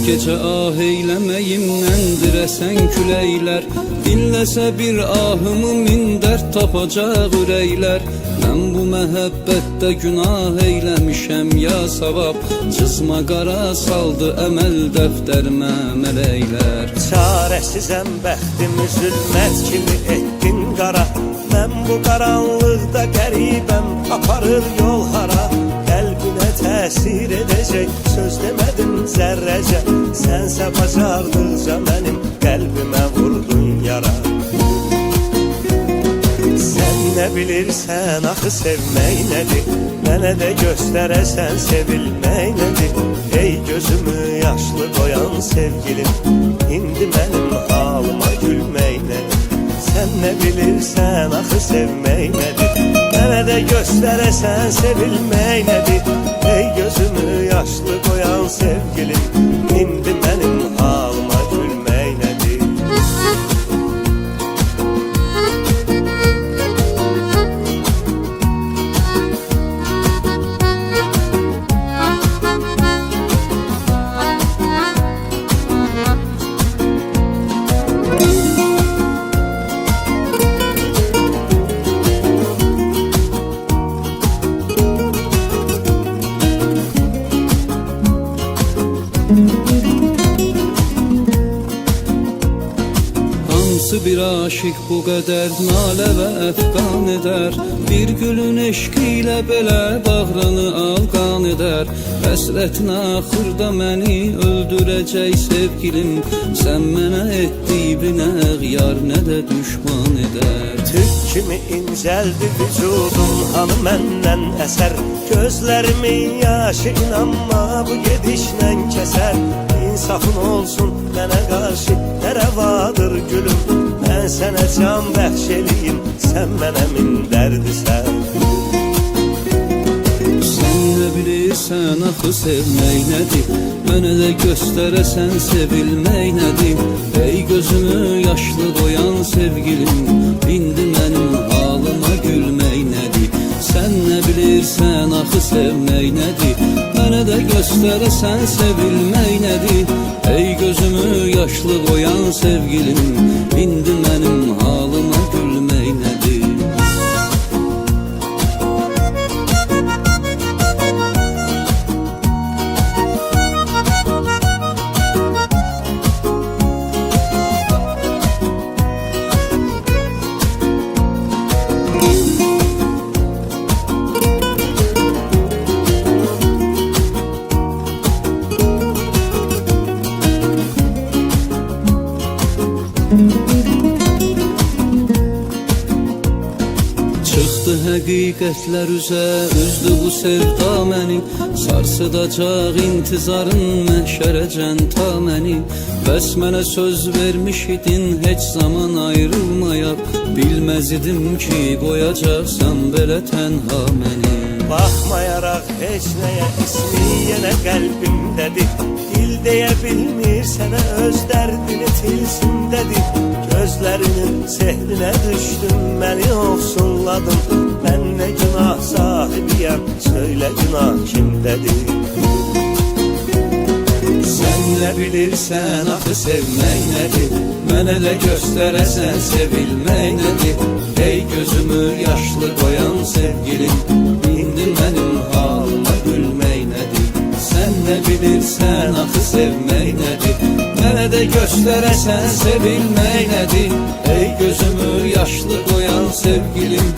Gece ah eylemeyimden diresen küleyler, dinlese bir ahımı min dert tapacak üreyler. Ben bu mehabbette günah eylemişem ya savab, cızma qara saldı əməl dəftərimə mələklər. Çaresizem bəxtimi zülmət kimi ettin qara, mən bu qaranlıqda qəribəm, aparır yol hara. Qəlbinə təsir edəcək söz demədim zərrəcə, sənsə bacardıqca mənim qəlbimə vurdun yara. Sən nə bilirsən axı sevmək nədir, mənə də göstərəsən sevilmək nədir. Ey gözümü yaşlı qoyan sevgilim, indi mənim halıma gülmək nədir. Sən nə bilirsən axı sevmək nədir, mənə də göstərəsən sevilmək nədir. Ey gözümü yaşlı qoyan sevgilim, indi mənim halıma gülmək nədir. Hansı bir aşık bu qədər nalə və əfqan edər, bir gülün eşqi ilə belə bağranı alqan edər. Həsrətin axırda məni öldürəcək sevgilim, sən mənə etdiyinə yar nə də düşman edər. Tük kimi incəldi vücudum, hanı məndən əsər, gözlərimin yaşı inanma bu gedişlə kəsər. İnsafın olsun mənə qarşı nə rəvadır gülüm, mən sənə can bəxş eləyim, sən mənə min dərdisən. Sən nə bilirsən axı sevmək nədir, mənə də göstərəsən sevilmək nədir. Ey gözümü yaşlı qoyan sevgilim, indi mənim halıma gülmək nədir. Sən nə bilirsən axı sevmək nədir, mənə də göstərəsən sevilmək nədir. Ey gözümü yaşlı qoyan sevgilim, indi mənim halıma gülmək nədir. Çıxdı həqiqətlər üzə, üzdü bu sevda məni, sarsıdacaq intizarın məhşərəcən ta məni. Bəs mənə söz vermiş idin heç zaman ayrılmayaq, bilməz idim ki qoyacaqsan belə tənha məni. Baxmayaraq heç nəyə ismi yenə qəlbimdədir, dil deyə bilmir sənə öz dərdini tilsimdədir. Gözlərinin sehrinə düşdüm, məni ofsunladın, mən nə günah sahibiyəm, söylə günah kimdədir. Sən nə bilirsən axı sevmək nədir, mənə də göstərəsən sevilmək nədir. Ey gözümü yaşlı qoyan sevgilim, indi mənim halıma gülmək nədir. Sən nə bilirsən axı sevmək nədir, mənə də göstərəsən sevilmək nədir. Ey gözümü yaşlı qoyan sevgilim,